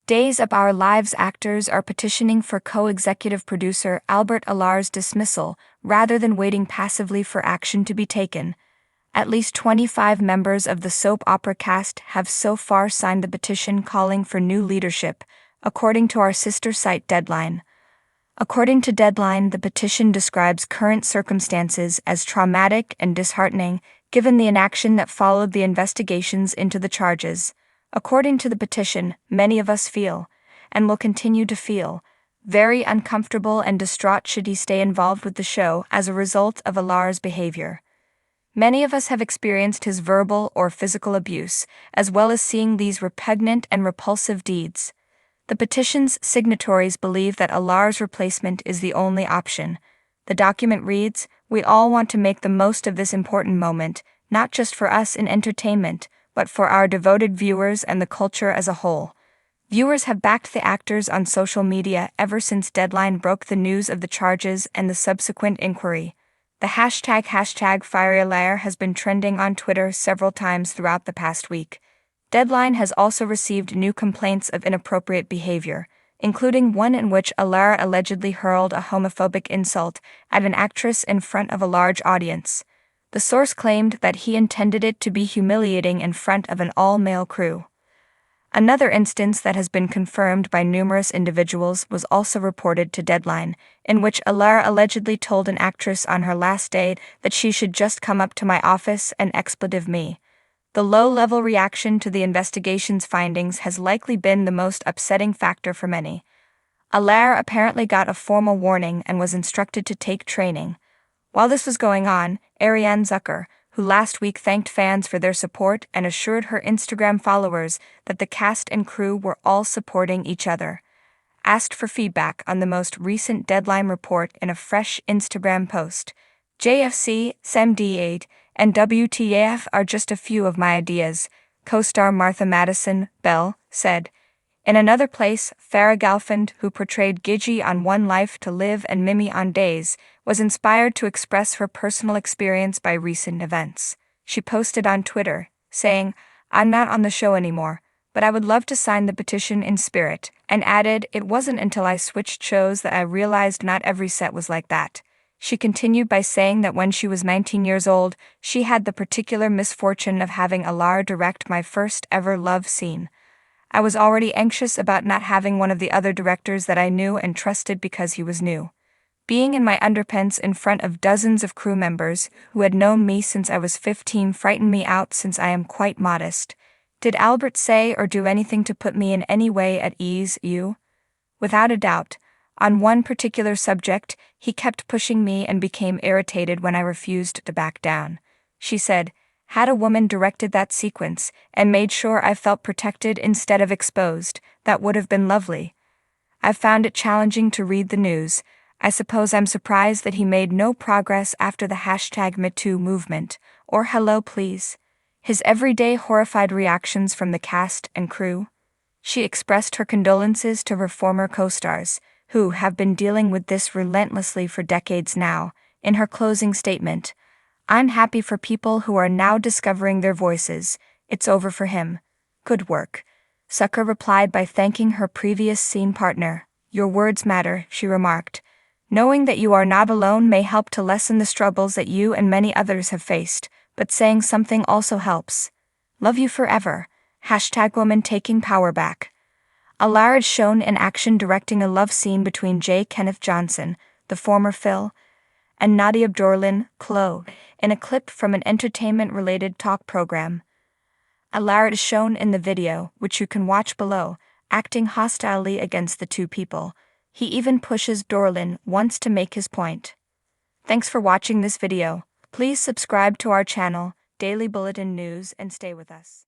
Days of Our Lives actors are petitioning for co-executive producer Albert Alar's dismissal rather than waiting passively for action to be taken. At least 25 members of the soap opera cast have so far signed the petition calling for new leadership, according to our sister site Deadline. According to Deadline, the petition describes current circumstances as traumatic and disheartening, given the inaction that followed the investigations into the charges. According to the petition, many of us feel, and will continue to feel, very uncomfortable and distraught should he stay involved with the show as a result of Alar's behavior. Many of us have experienced his verbal or physical abuse, as well as seeing these repugnant and repulsive deeds. The petition's signatories believe that Alar's replacement is the only option. The document reads, "We all want to make the most of this important moment, not just for us in entertainment, but for our devoted viewers and the culture as a whole." Viewers have backed the actors on social media ever since Deadline broke the news of the charges and the subsequent inquiry. The hashtag #FireAlar has been trending on Twitter several times throughout the past week. Deadline has also received new complaints of inappropriate behavior, including one in which Alar allegedly hurled a homophobic insult at an actress in front of a large audience. The source claimed that he intended it to be humiliating in front of an all-male crew. Another instance that has been confirmed by numerous individuals was also reported to Deadline, in which Alar allegedly told an actress on her last day that she should just come up to my office and expletive me. The low-level reaction to the investigation's findings has likely been the most upsetting factor for many. Alar apparently got a formal warning and was instructed to take training. While this was going on, Ariane Zucker, who last week thanked fans for their support and assured her Instagram followers that the cast and crew were all supporting each other, asked for feedback on the most recent Deadline report in a fresh Instagram post. "JFC, SEMD8, and WTF are just a few of my ideas," co-star Martha Madison, Bell, said. In another place, Farrah Galfond, who portrayed Gigi on One Life to Live and Mimi on Days, was inspired to express her personal experience by recent events. She posted on Twitter, saying, "I'm not on the show anymore, but I would love to sign the petition in spirit," and added, "It wasn't until I switched shows that I realized not every set was like that." She continued by saying that when she was 19 years old, she had the particular misfortune of having Alar direct my first ever love scene. "I was already anxious about not having one of the other directors that I knew and trusted because he was new. Being in my underpants in front of dozens of crew members who had known me since I was 15 frightened me out since I am quite modest. Did Albert say or do anything to put me in any way at ease, you?" Without a doubt. On one particular subject, he kept pushing me and became irritated when I refused to back down. She said, "Had a woman directed that sequence and made sure I felt protected instead of exposed, that would have been lovely." I found it challenging to read the news. I suppose I'm surprised that he made no progress after the #MeToo movement, or hello please. His everyday horrified reactions from the cast and crew. She expressed her condolences to her former co-stars, who have been dealing with this relentlessly for decades now. In her closing statement, "I'm happy for people who are now discovering their voices. It's over for him. Good work." Zucker replied by thanking her previous scene partner. "Your words matter," she remarked. "Knowing that you are not alone may help to lessen the struggles that you and many others have faced, but saying something also helps. Love you forever. #woman taking power back." Alar is shown in action directing a love scene between J. Kenneth Johnson, the former Phil, and Nadia Abdurlin, Chloe, in a clip from an entertainment-related talk program. Alar is shown in the video, which you can watch below, acting hostilely against the two people. He even pushes Dorlin once to make his point. Thanks for watching this video. Please subscribe to our channel, Daily Bulletin News, and stay with us.